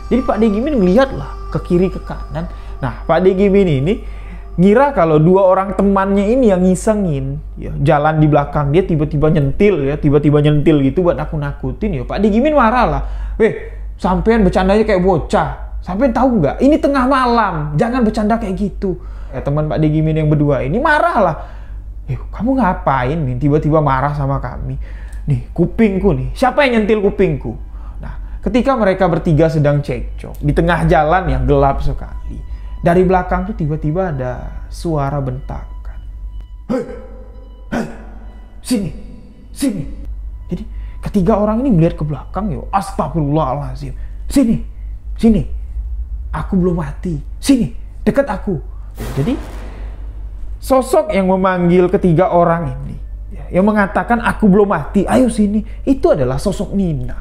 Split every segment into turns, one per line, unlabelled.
Jadi Pak De Gimin ngeliat lah ke kiri ke kanan. Nah, Pak De Gimin ini ngira kalau dua orang temannya ini yang ngisengin, ya, jalan di belakang dia tiba-tiba nyentil gitu buat nakut-nakutin, ya Pak De Gimin marah lah. Weh, sampean bercandanya kayak bocah. Sampean tahu nggak? Ini tengah malam, jangan bercanda kayak gitu. Ya, teman Pak De Gimin yang berdua ini marah lah. Kamu ngapain, Min? Tiba-tiba marah sama kami. Nih, kupingku nih. Siapa yang nyentil kupingku? Nah, ketika mereka bertiga sedang cekcok di tengah jalan yang gelap sekali, dari belakang tuh tiba-tiba ada suara bentakan. Hei, hei, sini, sini. Jadi ketiga orang ini melihat ke belakang, yo, astagfirullahaladzim. Sini, sini. Aku belum mati. Sini, dekat aku. Jadi sosok yang memanggil ketiga orang ini, yang mengatakan aku belum mati, ayo sini, itu adalah sosok Nina.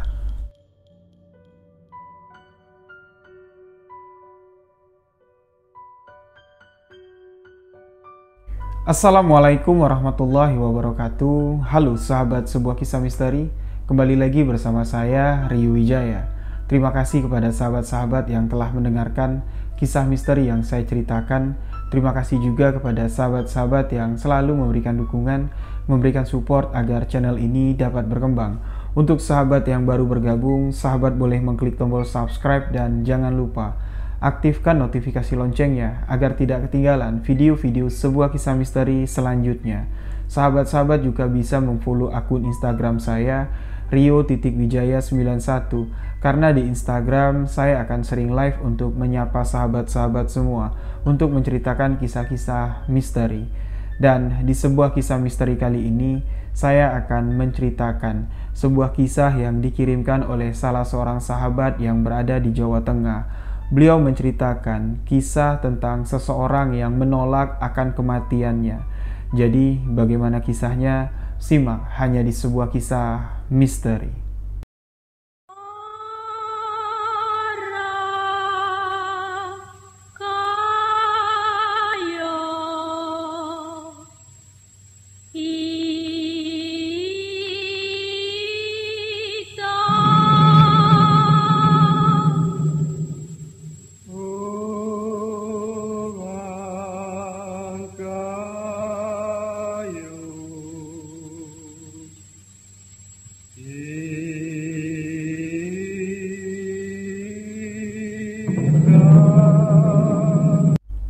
Assalamualaikum warahmatullahi wabarakatuh. Halo sahabat sebuah kisah misteri, kembali lagi bersama saya Rio Wijaya. Terima kasih kepada sahabat-sahabat yang telah mendengarkan kisah misteri yang saya ceritakan. Terima kasih juga kepada sahabat-sahabat yang selalu memberikan dukungan, memberikan support agar channel ini dapat berkembang. Untuk sahabat yang baru bergabung, sahabat boleh mengklik tombol subscribe dan jangan lupa aktifkan notifikasi loncengnya agar tidak ketinggalan video-video sebuah kisah misteri selanjutnya. Sahabat-sahabat juga bisa memfollow akun Instagram saya Rio.Wijaya91, karena di Instagram saya akan sering live untuk menyapa sahabat-sahabat semua untuk menceritakan kisah-kisah misteri. Dan di sebuah kisah misteri kali ini saya akan menceritakan sebuah kisah yang dikirimkan oleh salah seorang sahabat yang berada di Jawa Tengah. Beliau menceritakan kisah tentang seseorang yang menolak akan kematiannya. Jadi bagaimana kisahnya? Simak hanya di sebuah kisah misteri.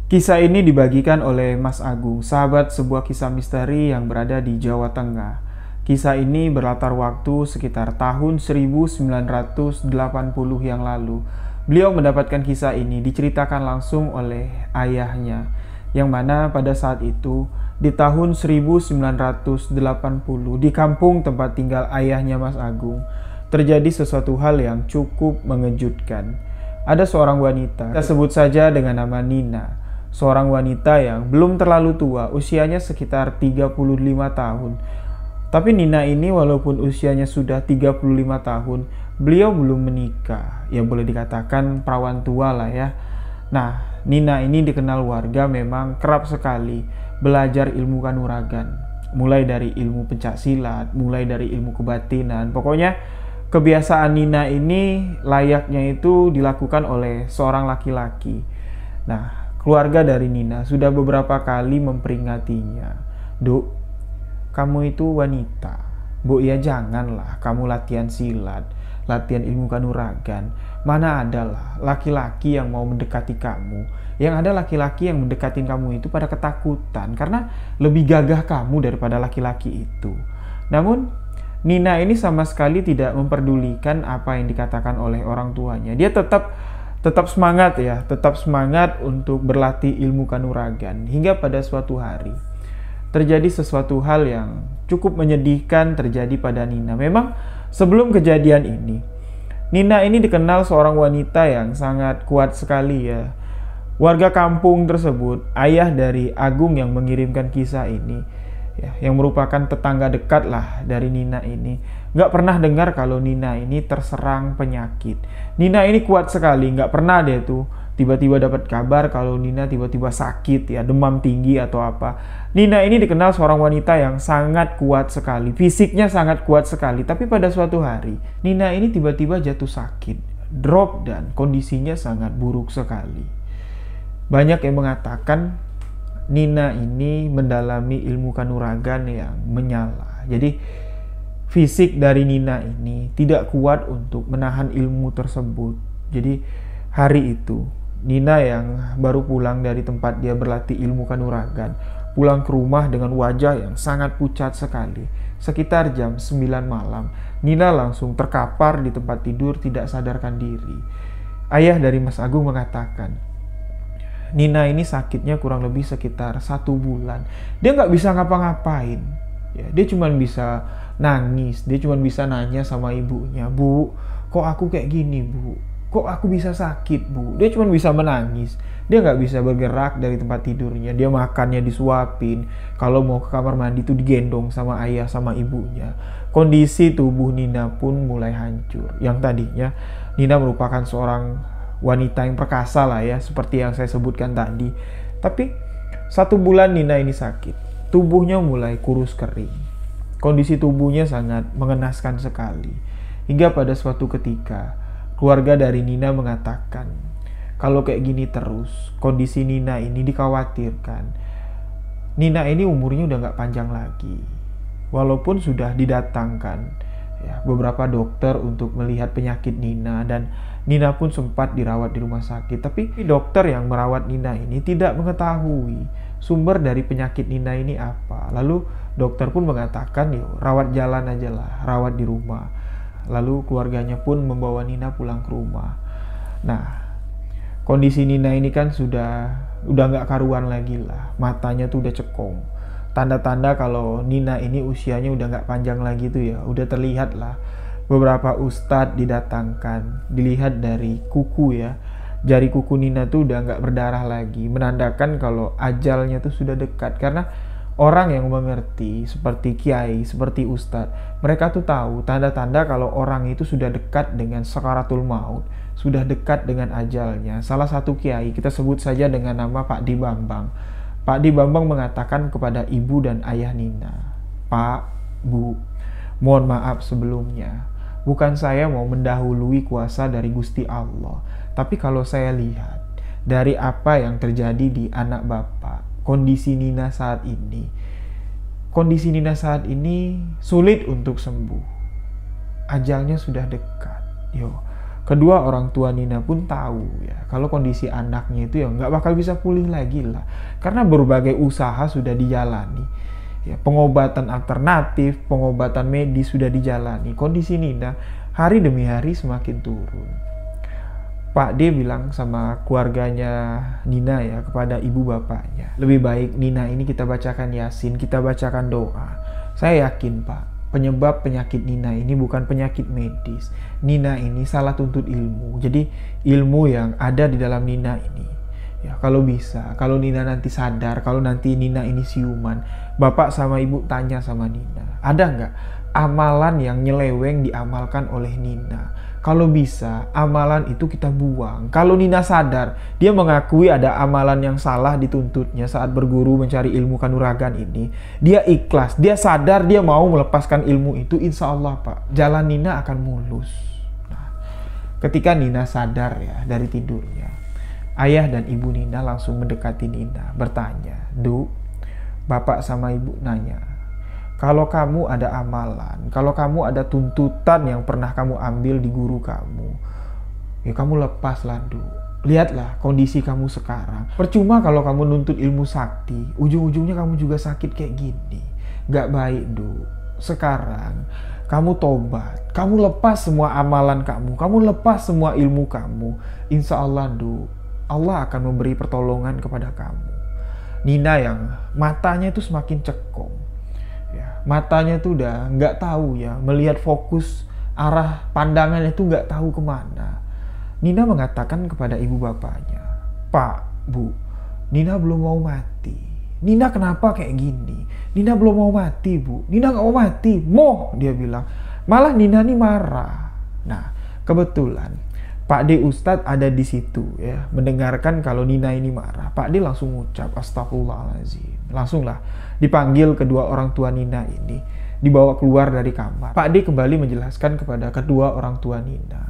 Kisah ini dibagikan oleh Mas Agung, sahabat sebuah kisah misteri yang berada di Jawa Tengah. Kisah ini berlatar waktu sekitar tahun 1980 yang lalu. Beliau mendapatkan kisah ini diceritakan langsung oleh ayahnya, yang mana pada saat itu di tahun 1980 di kampung tempat tinggal ayahnya Mas Agung terjadi sesuatu hal yang cukup mengejutkan. Ada seorang wanita, kita sebut saja dengan nama Nina. Seorang wanita yang belum terlalu tua, usianya sekitar 35 tahun. Tapi Nina ini walaupun usianya sudah 35 tahun, beliau belum menikah. Ya boleh dikatakan perawan tua lah ya. Nah, Nina ini dikenal warga memang kerap sekali belajar ilmu kanuragan. Mulai dari ilmu pencaksilat, mulai dari ilmu kebatinan. Pokoknya kebiasaan Nina ini layaknya itu dilakukan oleh seorang laki-laki. Nah, keluarga dari Nina sudah beberapa kali memperingatinya. Duk, kamu itu wanita. Bu, ya janganlah kamu latihan silat, latihan ilmu kanuragan. Mana adalah laki-laki yang mau mendekati kamu. Yang ada laki-laki yang mendekatin kamu itu pada ketakutan karena lebih gagah kamu daripada laki-laki itu. Namun Nina ini sama sekali tidak memperdulikan apa yang dikatakan oleh orang tuanya. Dia tetap semangat ya, tetap semangat untuk berlatih ilmu kanuragan. Hingga pada suatu hari terjadi sesuatu hal yang cukup menyedihkan terjadi pada Nina. Memang sebelum kejadian ini, Nina ini dikenal seorang wanita yang sangat kuat sekali ya. Warga kampung tersebut, ayah dari Agung yang mengirimkan kisah ini, ya, yang merupakan tetangga dekat lah dari Nina ini, nggak pernah dengar kalau Nina ini terserang penyakit. Nina ini kuat sekali, nggak pernah deh tuh tiba-tiba dapat kabar kalau Nina tiba-tiba sakit ya, demam tinggi atau apa. Nina ini dikenal seorang wanita yang sangat kuat sekali, fisiknya sangat kuat sekali. Tapi pada suatu hari Nina ini tiba-tiba jatuh sakit. drop dan kondisinya sangat buruk sekali. Banyak yang mengatakan Nina ini mendalami ilmu kanuragan yang menyala. Jadi fisik dari Nina ini tidak kuat untuk menahan ilmu tersebut. Jadi hari itu Nina yang baru pulang dari tempat dia berlatih ilmu kanuragan, pulang ke rumah dengan wajah yang sangat pucat sekali. Sekitar jam 9 malam, Nina langsung terkapar di tempat tidur tidak sadarkan diri. Ayah dari Mas Agung mengatakan, Nina ini sakitnya kurang lebih sekitar 1 bulan. Dia nggak bisa ngapa-ngapain. Ya, dia cuma bisa nangis, dia cuma bisa nanya sama ibunya, "Bu, kok aku kayak gini, Bu? Kok aku bisa sakit, Bu?" Dia cuma bisa menangis. Dia nggak bisa bergerak dari tempat tidurnya. Dia makannya disuapin. Kalau mau ke kamar mandi itu digendong sama ayah sama ibunya. Kondisi tubuh Nina pun mulai hancur. Yang tadinya Nina merupakan seorang wanita yang perkasa lah ya, seperti yang saya sebutkan tadi. Tapi 1 bulan Nina ini sakit. Tubuhnya mulai kurus kering. Kondisi tubuhnya sangat mengenaskan sekali. Hingga pada suatu ketika keluarga dari Nina mengatakan, kalau kayak gini terus, kondisi Nina ini dikhawatirkan. Nina ini umurnya udah gak panjang lagi. Walaupun sudah didatangkan ya, beberapa dokter untuk melihat penyakit Nina, dan Nina pun sempat dirawat di rumah sakit. Tapi dokter yang merawat Nina ini tidak mengetahui sumber dari penyakit Nina ini apa. Lalu dokter pun mengatakan, yuk rawat jalan aja lah, rawat di rumah. Lalu keluarganya pun membawa Nina pulang ke rumah. Nah, kondisi Nina ini kan udah gak karuan lagi lah. Matanya tuh udah cekung. Tanda-tanda kalau Nina ini usianya udah gak panjang lagi tuh ya, udah terlihat lah. Beberapa ustadz didatangkan, dilihat dari kuku ya. Jari kuku Nina tuh udah gak berdarah lagi, menandakan kalau ajalnya tuh sudah dekat. Karena orang yang mengerti seperti kiai, seperti ustadz, mereka tuh tahu tanda-tanda kalau orang itu sudah dekat dengan sakaratul maut, sudah dekat dengan ajalnya. Salah satu kiai, kita sebut saja dengan nama Pak Di Bambang. Pak Di Bambang mengatakan kepada ibu dan ayah Nina, "Pak, Bu, mohon maaf sebelumnya. Bukan saya mau mendahului kuasa dari Gusti Allah. Tapi kalau saya lihat dari apa yang terjadi di anak Bapak, kondisi Nina saat ini sulit untuk sembuh. Ajalnya sudah dekat." Kedua orang tua Nina pun tahu ya, kalau kondisi anaknya itu ya nggak bakal bisa pulih lagi lah. Karena berbagai usaha sudah dijalani. Ya, pengobatan alternatif, pengobatan medis sudah dijalani. Kondisi Nina hari demi hari semakin turun. Pak D bilang sama keluarganya Nina ya, kepada ibu bapaknya, lebih baik Nina ini kita bacakan Yasin, kita bacakan doa. Saya yakin Pak, penyebab penyakit Nina ini bukan penyakit medis. Nina ini salah tuntut ilmu. Jadi ilmu yang ada di dalam Nina ini ya, kalau bisa, kalau Nina nanti sadar, kalau nanti Nina ini siuman, bapak sama ibu tanya sama Nina, ada nggak amalan yang nyeleweng diamalkan oleh Nina? Kalau bisa, amalan itu kita buang. Kalau Nina sadar, dia mengakui ada amalan yang salah dituntutnya saat berguru mencari ilmu kanuragan ini. Dia ikhlas, dia sadar, dia mau melepaskan ilmu itu. Insya Allah Pak, jalan Nina akan mulus. Nah, ketika Nina sadar ya dari tidurnya, ayah dan ibu Nina langsung mendekati Nina, bertanya, "Du, bapak sama ibu nanya, kalau kamu ada amalan, kalau kamu ada tuntutan yang pernah kamu ambil di guru kamu, ya kamu lepaslah, Du. Lihatlah kondisi kamu sekarang. Percuma kalau kamu nuntut ilmu sakti, ujung-ujungnya kamu juga sakit kayak gini. Gak baik, Du. Sekarang kamu tobat, kamu lepas semua amalan kamu lepas semua ilmu kamu. Insya Allah, Du, Allah akan memberi pertolongan kepada kamu." Nina yang matanya itu semakin cekung. Ya, matanya tuh udah nggak tahu ya, melihat fokus arah pandangannya tuh nggak tahu kemana. Nina mengatakan kepada ibu bapaknya, "Pak, Bu, Nina belum mau mati. Nina kenapa kayak gini? Nina belum mau mati, Bu. Nina nggak mau mati." Dia bilang. Malah Nina nih marah. Nah, kebetulan Pak D Ustadz ada di situ ya, mendengarkan kalau Nina ini marah. Pak D langsung ucap astagfirullahaladzim. Langsunglah dipanggil kedua orang tua Nina ini, dibawa keluar dari kamar. Pak D kembali menjelaskan kepada kedua orang tua Nina,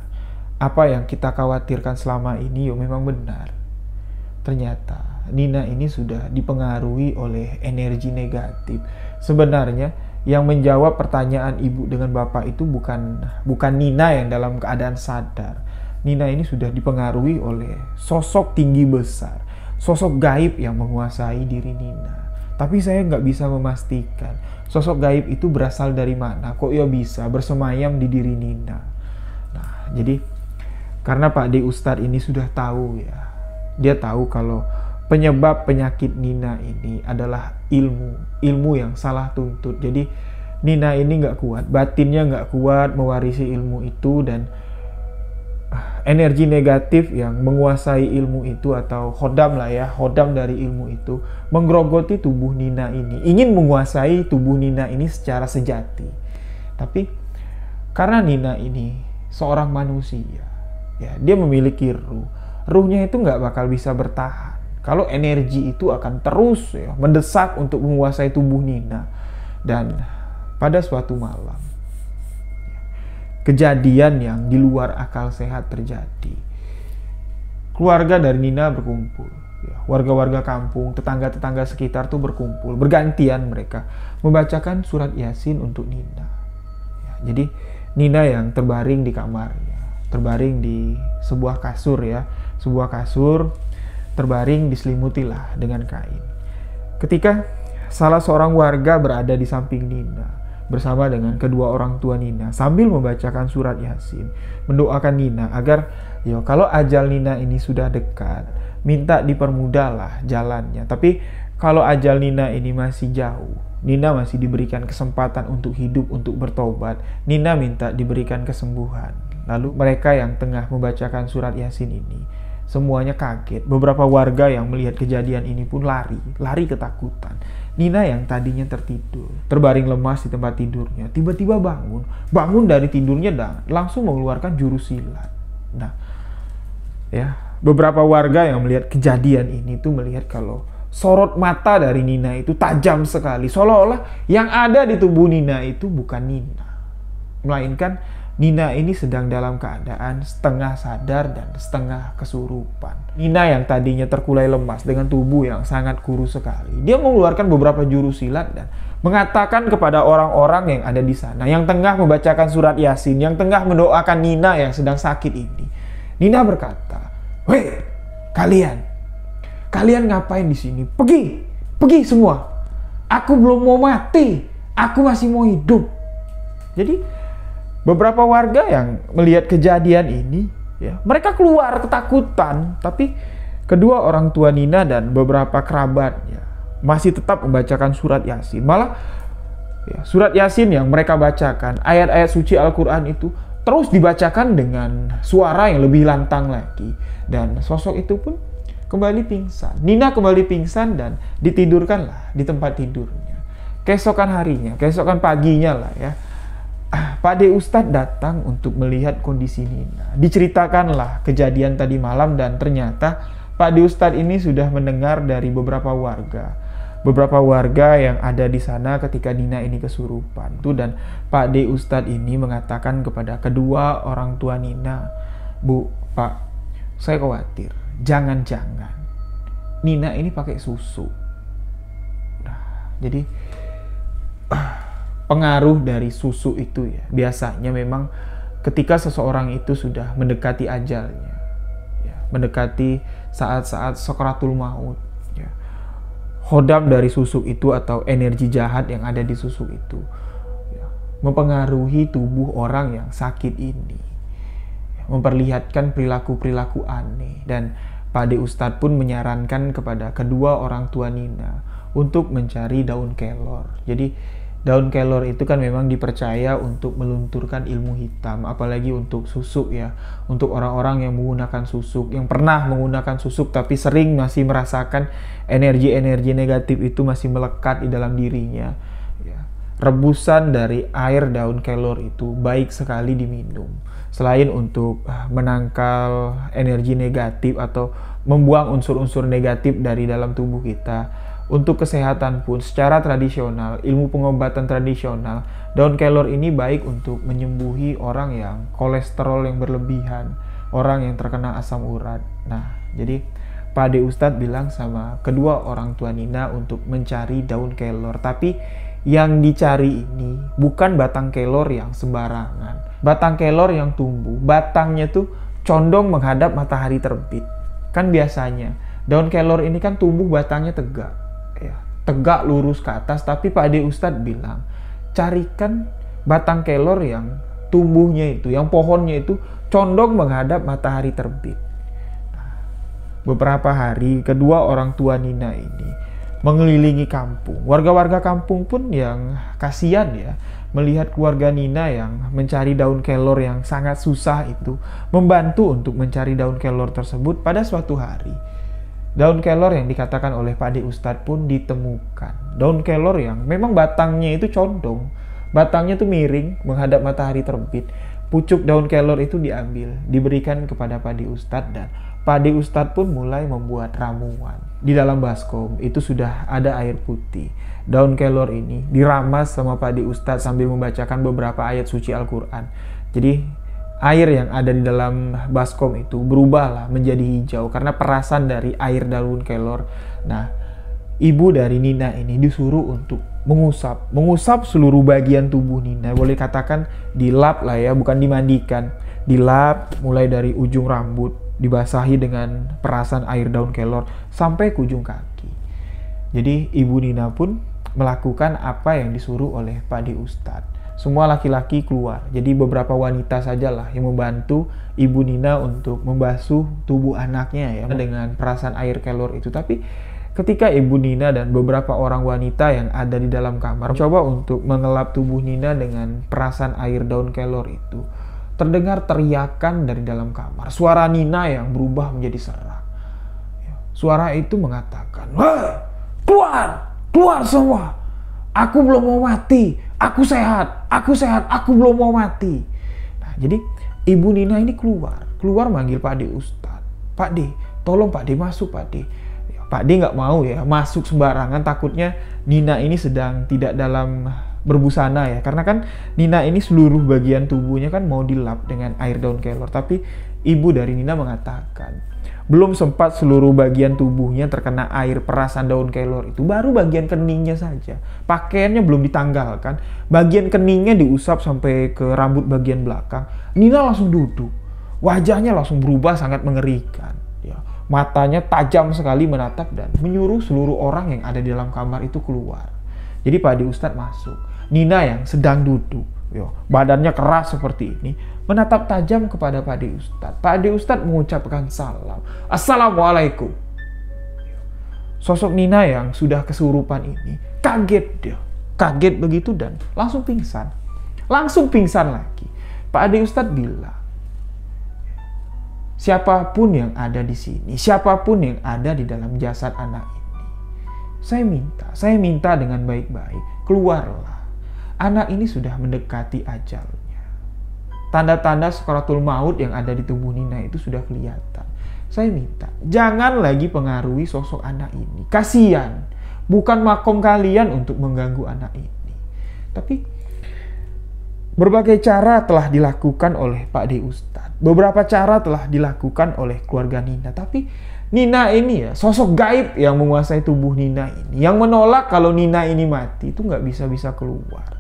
apa yang kita khawatirkan selama ini memang benar. Ternyata Nina ini sudah dipengaruhi oleh energi negatif. Sebenarnya yang menjawab pertanyaan ibu dengan bapak itu bukan Nina yang dalam keadaan sadar. Nina ini sudah dipengaruhi oleh sosok tinggi besar, sosok gaib yang menguasai diri Nina. Tapi saya nggak bisa memastikan sosok gaib itu berasal dari mana, kok ya bisa bersemayam di diri Nina. Nah, jadi karena Pak D Ustadz ini sudah tahu ya, dia tahu kalau penyebab penyakit Nina ini adalah ilmu yang salah tuntut. Jadi Nina ini nggak kuat, batinnya nggak kuat mewarisi ilmu itu, dan energi negatif yang menguasai ilmu itu atau hodam lah ya, hodam dari ilmu itu menggerogoti tubuh Nina ini, ingin menguasai tubuh Nina ini secara sejati. Tapi karena Nina ini seorang manusia ya, dia memiliki ruhnya itu nggak bakal bisa bertahan kalau energi itu akan terus ya mendesak untuk menguasai tubuh Nina. Dan pada suatu malam kejadian yang di luar akal sehat terjadi. Keluarga dari Nina berkumpul, ya, warga-warga kampung, tetangga-tetangga sekitar tuh berkumpul, bergantian mereka membacakan surat Yasin untuk Nina. Ya, jadi Nina yang terbaring di kamarnya, terbaring di sebuah kasur ya, sebuah kasur terbaring diselimutilah dengan kain. Ketika salah seorang warga berada di samping Nina bersama dengan kedua orang tua Nina sambil membacakan surat Yasin, mendoakan Nina agar kalau ajal Nina ini sudah dekat, minta dipermudahlah jalannya. Tapi kalau ajal Nina ini masih jauh, Nina masih diberikan kesempatan untuk hidup, untuk bertobat, Nina minta diberikan kesembuhan. Lalu mereka yang tengah membacakan surat Yasin ini semuanya kaget. Beberapa warga yang melihat kejadian ini pun lari ketakutan. Nina yang tadinya tertidur, terbaring lemas di tempat tidurnya, tiba-tiba bangun dari tidurnya dan langsung mengeluarkan jurus silat. Nah, ya, beberapa warga yang melihat kejadian ini tuh melihat kalau sorot mata dari Nina itu tajam sekali, seolah-olah yang ada di tubuh Nina itu bukan Nina, melainkan Nina ini sedang dalam keadaan setengah sadar dan setengah kesurupan. Nina yang tadinya terkulai lemas dengan tubuh yang sangat kurus sekali, dia mengeluarkan beberapa jurus silat dan mengatakan kepada orang-orang yang ada di sana, yang tengah membacakan surat Yasin, yang tengah mendoakan Nina yang sedang sakit ini. Nina berkata, "Weh, kalian ngapain di sini? Pergi semua. Aku belum mau mati, aku masih mau hidup." Jadi beberapa warga yang melihat kejadian ini, ya, mereka keluar ketakutan. Tapi kedua orang tua Nina dan beberapa kerabatnya masih tetap membacakan surat Yasin. Malah ya, surat Yasin yang mereka bacakan, ayat-ayat suci Al-Quran itu terus dibacakan dengan suara yang lebih lantang lagi. Dan sosok itu pun kembali pingsan. Nina kembali pingsan dan ditidurkanlah di tempat tidurnya. Keesokan paginya lah ya, Pak D Ustadz datang untuk melihat kondisi Nina. Diceritakanlah kejadian tadi malam dan ternyata Pak D Ustadz ini sudah mendengar dari beberapa warga yang ada di sana ketika Nina ini kesurupan tuh. Dan Pak D Ustadz ini mengatakan kepada kedua orang tua Nina, "Bu, Pak, saya khawatir jangan-jangan Nina ini pakai susu." Nah, jadi pengaruh dari susu itu ya, biasanya memang ketika seseorang itu sudah mendekati ajalnya, ya, mendekati saat-saat sakaratul maut, ya, hodam dari susu itu atau energi jahat yang ada di susu itu ya, mempengaruhi tubuh orang yang sakit ini, ya, memperlihatkan perilaku-perilaku aneh. Dan Pak D Ustadz pun menyarankan kepada kedua orang tua Nina untuk mencari daun kelor. Jadi daun kelor itu kan memang dipercaya untuk melunturkan ilmu hitam, apalagi untuk susuk ya. Untuk orang-orang yang menggunakan susuk, yang pernah menggunakan susuk tapi sering masih merasakan energi-energi negatif itu masih melekat di dalam dirinya ya. Rebusan dari air daun kelor itu baik sekali diminum. Selain untuk menangkal energi negatif atau membuang unsur-unsur negatif dari dalam tubuh kita, untuk kesehatan pun secara tradisional, ilmu pengobatan tradisional, daun kelor ini baik untuk menyembuhi orang yang kolesterol yang berlebihan, orang yang terkena asam urat. Nah, jadi Pak De Ustadz bilang sama kedua orang tua Nina untuk mencari daun kelor. Tapi yang dicari ini bukan batang kelor yang sembarangan. Batang kelor yang tumbuh, batangnya tuh condong menghadap matahari terbit. Kan biasanya daun kelor ini kan tumbuh batangnya tegak, ya, tegak lurus ke atas. Tapi Pak De Ustadz bilang, carikan batang kelor yang tumbuhnya itu, yang pohonnya itu condong menghadap matahari terbit. Nah, beberapa hari kedua orang tua Nina ini mengelilingi kampung. Warga-warga kampung pun yang kasihan ya melihat keluarga Nina yang mencari daun kelor yang sangat susah itu, membantu untuk mencari daun kelor tersebut. Pada suatu hari, daun kelor yang dikatakan oleh Pak De Ustadz pun ditemukan. Daun kelor yang memang batangnya itu condong, batangnya tuh miring menghadap matahari terbit. Pucuk daun kelor itu diambil, diberikan kepada Pak De Ustadz, dan Pak De Ustadz pun mulai membuat ramuan. Di dalam baskom itu sudah ada air putih. Daun kelor ini diramas sama Pak De Ustadz sambil membacakan beberapa ayat suci Al-Quran. Jadi air yang ada di dalam baskom itu berubahlah menjadi hijau karena perasan dari air daun kelor. Nah, ibu dari Nina ini disuruh untuk mengusap seluruh bagian tubuh Nina. Boleh katakan dilap lah ya, bukan dimandikan. Dilap mulai dari ujung rambut, dibasahi dengan perasan air daun kelor sampai ke ujung kaki. Jadi ibu Nina pun melakukan apa yang disuruh oleh Pak De Ustadz. Semua laki-laki keluar. Jadi beberapa wanita sajalah yang membantu ibu Nina untuk membasuh tubuh anaknya ya dengan perasan air kelor itu. Tapi ketika ibu Nina dan beberapa orang wanita yang ada di dalam kamar coba untuk mengelap tubuh Nina dengan perasan air daun kelor itu, terdengar teriakan dari dalam kamar. Suara Nina yang berubah menjadi serak. Suara itu mengatakan, "Wah, keluar semua. Aku belum mau mati. Aku sehat, aku belum mau mati." Nah, jadi ibu Nina ini keluar manggil Pak De Ustadz. "Pak De, tolong Pak De masuk Pak De." Pak De nggak mau ya masuk sembarangan, takutnya Nina ini sedang tidak dalam berbusana ya. Karena kan Nina ini seluruh bagian tubuhnya kan mau dilap dengan air daun kelor. Tapi ibu dari Nina mengatakan, belum sempat seluruh bagian tubuhnya terkena air perasan daun kelor itu, baru bagian keningnya saja. Pakaiannya belum ditanggalkan, bagian keningnya diusap sampai ke rambut bagian belakang. Nina langsung duduk, wajahnya langsung berubah sangat mengerikan. Matanya tajam sekali menatap dan menyuruh seluruh orang yang ada di dalam kamar itu keluar. Jadi Pak De Ustadz masuk. Nina yang sedang duduk, badannya keras seperti ini, menatap tajam kepada Pak De Ustadz. Pak De Ustadz mengucapkan salam. "Assalamualaikum." Sosok Nina yang sudah kesurupan ini kaget dia. Kaget begitu dan langsung pingsan. Langsung pingsan lagi. Pak De Ustadz bilang, siapapun yang ada di sini, siapapun yang ada di dalam jasad anak ini, saya minta dengan baik-baik, keluarlah. Anak ini sudah mendekati ajalnya. Tanda-tanda sakaratul maut yang ada di tubuh Nina itu sudah kelihatan. Saya minta, jangan lagi pengaruhi sosok anak ini. Kasihan, bukan makom kalian untuk mengganggu anak ini. Tapi berbagai cara telah dilakukan oleh Pak De Ustadz. Beberapa cara telah dilakukan oleh keluarga Nina. Tapi Nina ini ya, sosok gaib yang menguasai tubuh Nina ini, yang menolak kalau Nina ini mati, itu nggak bisa keluar.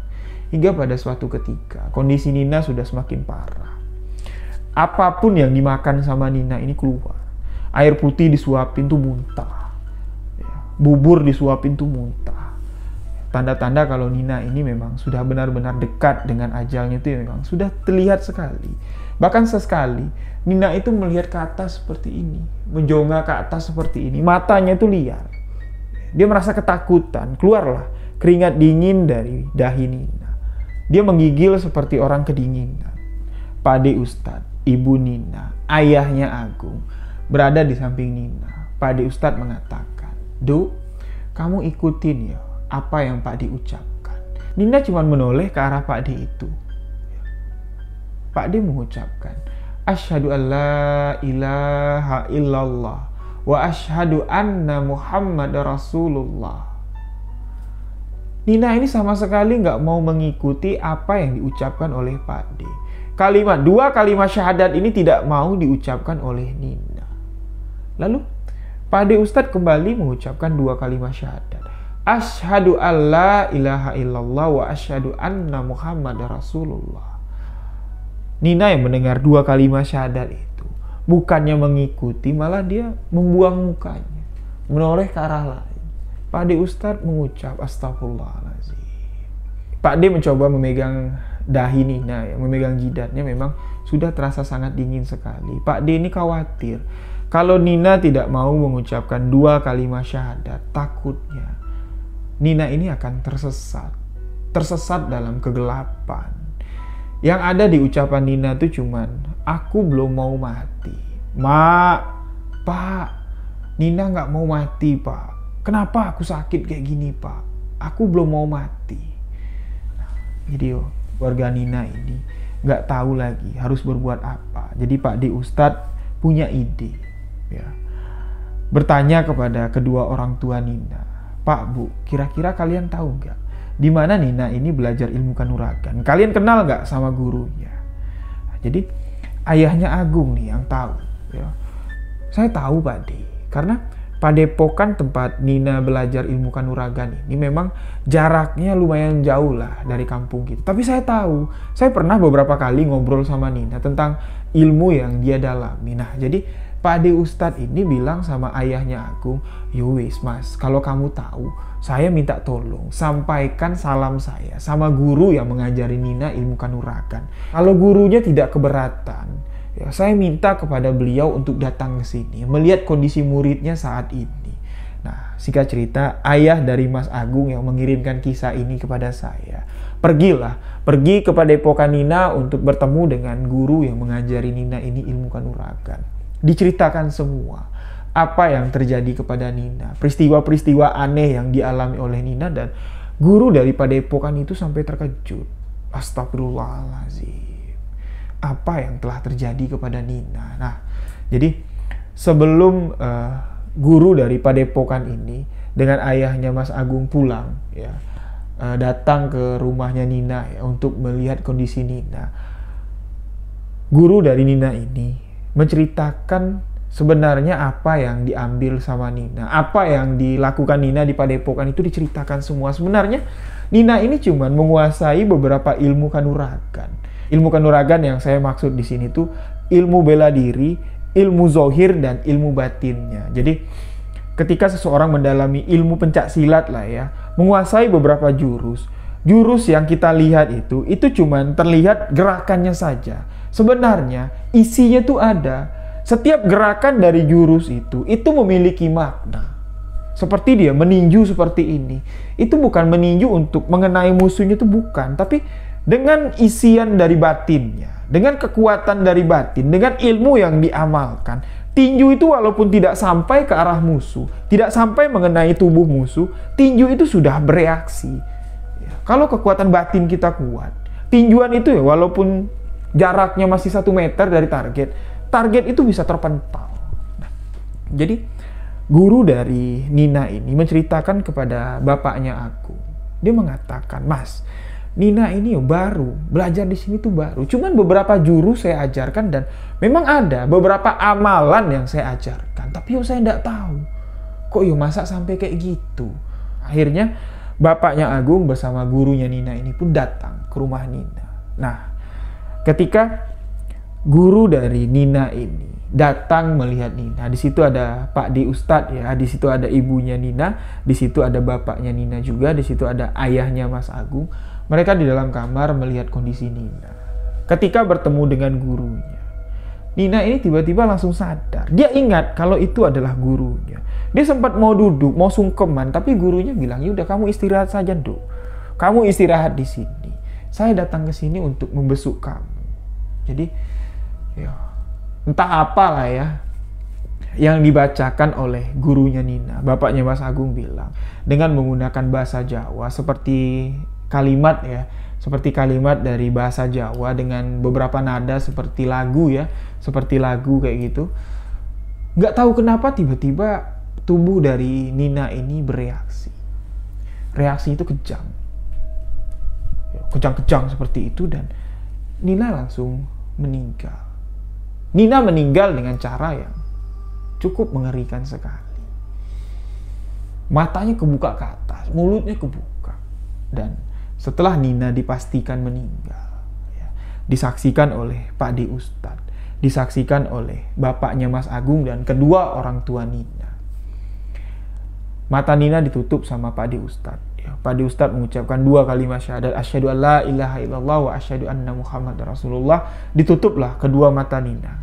Hingga pada suatu ketika, kondisi Nina sudah semakin parah. Apapun yang dimakan sama Nina ini keluar. Air putih disuapin tuh muntah. Bubur disuapin tuh muntah. Tanda-tanda kalau Nina ini memang sudah benar-benar dekat dengan ajalnya itu memang sudah terlihat sekali. Bahkan sesekali Nina itu melihat ke atas seperti ini, menjongak ke atas seperti ini, matanya itu liar. Dia merasa ketakutan, keluarlah keringat dingin dari dahi Nina. Dia menggigil seperti orang kedinginan. Pak De Ustadz, ibu Nina, ayahnya Agung berada di samping Nina. Pak De Ustadz mengatakan, "Du, kamu ikutin ya apa yang Pak De ucapkan." Nina cuma menoleh ke arah Pak De itu. Pak De mengucapkan, "Asyhadu an la ilaha illallah wa asyhadu anna Muhammad Rasulullah." Nina ini sama sekali nggak mau mengikuti apa yang diucapkan oleh Pak De. dua kalimat syahadat ini tidak mau diucapkan oleh Nina. Lalu Pak Ade Ustadz kembali mengucapkan dua kalimat syahadat. Asyhadu alla ilaha illallah wa asyhadu anna Muhammad Rasulullah. Nina yang mendengar dua kalimat syahadat itu, bukannya mengikuti, malah dia membuang mukanya, menoleh ke arah lain. Pak Ade Ustadz mengucap astagfirullahaladzim. Pak Ade mencoba memegang dahi Nina, ya, memegang jidatnya, memang sudah terasa sangat dingin sekali. Pak Ade ini khawatir kalau Nina tidak mau mengucapkan dua kalimat syahadat, takutnya Nina ini akan tersesat dalam kegelapan. Yang ada di ucapan Nina itu cuman, aku belum mau mati. Mak, Pak, Nina nggak mau mati, Pak. Kenapa aku sakit kayak gini, Pak? Aku belum mau mati. Nah, jadi warga Nina ini nggak tahu lagi harus berbuat apa. Jadi Pak Ade Ustadz punya ide, ya, bertanya kepada kedua orang tua Nina, Pak, Bu, kira-kira kalian tahu nggak di mana Nina ini belajar ilmu kanuragan? Kalian kenal nggak sama gurunya? Nah, jadi ayahnya Agung nih yang tahu. Ya. Saya tahu Pak De, karena Padepokan tempat Nina belajar ilmu kanuragan ini memang jaraknya lumayan jauh lah dari kampung kita. Tapi saya tahu, saya pernah beberapa kali ngobrol sama Nina tentang ilmu yang dia dalami. Nah, jadi Pak Ade Ustadz ini bilang sama ayahnya Agung, "Yowis Mas, kalau kamu tahu, saya minta tolong sampaikan salam saya sama guru yang mengajari Nina ilmu kanuragan. Kalau gurunya tidak keberatan, ya, saya minta kepada beliau untuk datang ke sini, melihat kondisi muridnya saat ini." Nah, singkat cerita, ayah dari Mas Agung yang mengirimkan kisah ini kepada saya, pergi ke Padepokan Nina untuk bertemu dengan guru yang mengajari Nina ini ilmu kanuragan. Diceritakan semua apa yang terjadi kepada Nina, peristiwa-peristiwa aneh yang dialami oleh Nina, dan guru dari Padepokan itu sampai terkejut. Astagfirullahaladzim, apa yang telah terjadi kepada Nina. Nah, jadi sebelum guru dari Padepokan ini dengan ayahnya Mas Agung pulang, ya, datang ke rumahnya Nina, ya, untuk melihat kondisi Nina, guru dari Nina ini menceritakan sebenarnya apa yang diambil sama Nina, apa yang dilakukan Nina di Padepokan itu diceritakan semua. Sebenarnya Nina ini cuma menguasai beberapa ilmu kanuragan. Ilmu kanuragan yang saya maksud di sini tuh ilmu bela diri, ilmu zohir, dan ilmu batinnya. Jadi ketika seseorang mendalami ilmu pencak silat lah ya, menguasai beberapa jurus yang kita lihat itu cuman terlihat gerakannya saja. Sebenarnya isinya tuh ada. Setiap gerakan dari jurus itu memiliki makna. Seperti dia meninju seperti ini. Itu bukan meninju untuk mengenai musuhnya, itu bukan. Tapi dengan isian dari batinnya, dengan kekuatan dari batin, dengan ilmu yang diamalkan, tinju itu walaupun tidak sampai ke arah musuh, tidak sampai mengenai tubuh musuh, tinju itu sudah bereaksi. Ya, kalau kekuatan batin kita kuat, tinjuan itu ya walaupun jaraknya masih 1 meter dari target itu bisa terpental. Nah, jadi guru dari Nina ini menceritakan kepada bapaknya aku. Dia mengatakan, "Mas, Nina ini baru belajar di sini tuh baru. Cuman beberapa jurus saya ajarkan dan memang ada beberapa amalan yang saya ajarkan. Tapi saya enggak tahu. Kok masa sampai kayak gitu?" Akhirnya bapaknya Agung bersama gurunya Nina ini pun datang ke rumah Nina. Nah, ketika guru dari Nina ini datang melihat Nina, di situ ada Pak Ade Ustadz ya, di situ ada ibunya Nina, di situ ada bapaknya Nina juga, di situ ada ayahnya Mas Agung. Mereka di dalam kamar melihat kondisi Nina. Ketika bertemu dengan gurunya, Nina ini tiba-tiba langsung sadar. Dia ingat kalau itu adalah gurunya. Dia sempat mau duduk, mau sungkeman, tapi gurunya bilang, "Yaudah, kamu istirahat saja, Dok. Kamu istirahat di sini. Saya datang ke sini untuk membesuk kamu." Jadi, ya, entah apalah ya yang dibacakan oleh gurunya Nina. Bapaknya Mas Agung bilang dengan menggunakan bahasa Jawa seperti kalimat ya, seperti kalimat dari bahasa Jawa dengan beberapa nada seperti lagu ya, seperti lagu kayak gitu. Nggak tahu kenapa tiba-tiba tubuh dari Nina ini bereaksi. Reaksi itu kejang seperti itu, dan Nina langsung meninggal. Nina meninggal dengan cara yang cukup mengerikan sekali. Matanya kebuka ke atas, mulutnya kebuka. Dan setelah Nina dipastikan meninggal, ya, disaksikan oleh Pak D Ustadz, disaksikan oleh bapaknya Mas Agung dan kedua orang tua Nina. Mata Nina ditutup sama Pak D Ustadz. Ya, Pak D Ustadz mengucapkan 2 kalimat syahadat, asyhadu an la ilaha illallah wa asyhadu anna Muhammad Rasulullah. Ditutuplah kedua mata Nina.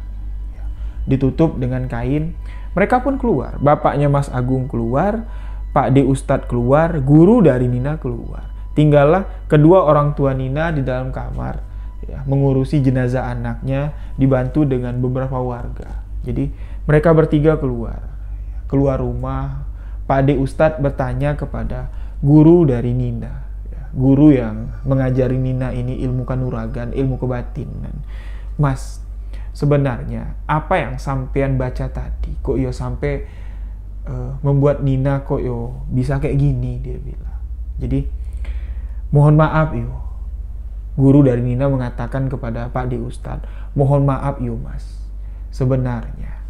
Ya, ditutup dengan kain. Mereka pun keluar. Bapaknya Mas Agung keluar, Pak D Ustadz keluar, guru dari Nina keluar. Tinggallah kedua orang tua Nina di dalam kamar, ya, mengurusi jenazah anaknya, dibantu dengan beberapa warga. Jadi mereka bertiga keluar rumah. Pak D Ustadz bertanya kepada guru dari Nina, ya, guru yang mengajari Nina ini ilmu kanuragan, ilmu kebatinan. Mas, sebenarnya apa yang sampean baca tadi, kok yo sampai membuat Nina kok yo bisa kayak gini, dia bilang. Jadi mohon maaf yo, guru dari Nina mengatakan kepada Pak D Ustadz, mohon maaf yo mas, sebenarnya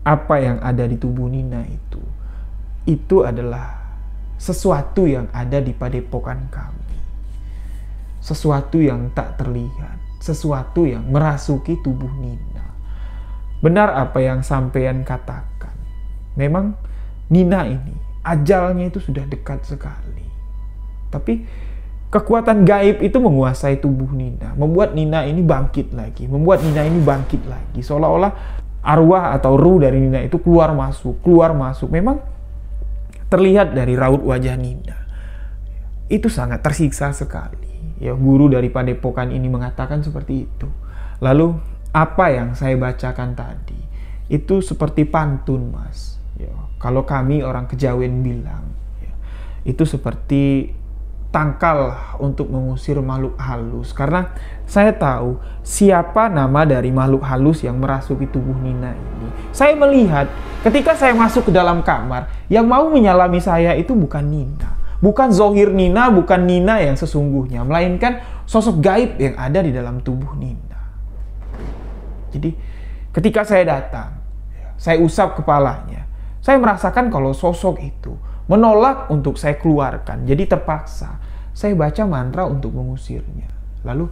apa yang ada di tubuh Nina itu adalah sesuatu yang ada di padepokan kami, sesuatu yang tak terlihat, sesuatu yang merasuki tubuh Nina. Benar apa yang sampean katakan, memang Nina ini ajalnya itu sudah dekat sekali. Tapi kekuatan gaib itu menguasai tubuh Nina, membuat Nina ini bangkit lagi, seolah-olah arwah atau ruh dari Nina itu keluar masuk. Memang terlihat dari raut wajah Nina itu sangat tersiksa sekali. Ya, guru dari padepokan ini mengatakan seperti itu. Lalu apa yang saya bacakan tadi itu seperti pantun mas. Ya, kalau kami orang Kejawen bilang, ya, itu seperti tangkal untuk mengusir makhluk halus. Karena saya tahu siapa nama dari makhluk halus yang merasuki tubuh Nina ini. Saya melihat ketika saya masuk ke dalam kamar, yang mau menyalami saya itu bukan Nina, bukan zohir Nina, bukan Nina yang sesungguhnya, melainkan sosok gaib yang ada di dalam tubuh Nina. Jadi ketika saya datang, saya usap kepalanya, saya merasakan kalau sosok itu menolak untuk saya keluarkan. Jadi terpaksa saya baca mantra untuk mengusirnya. Lalu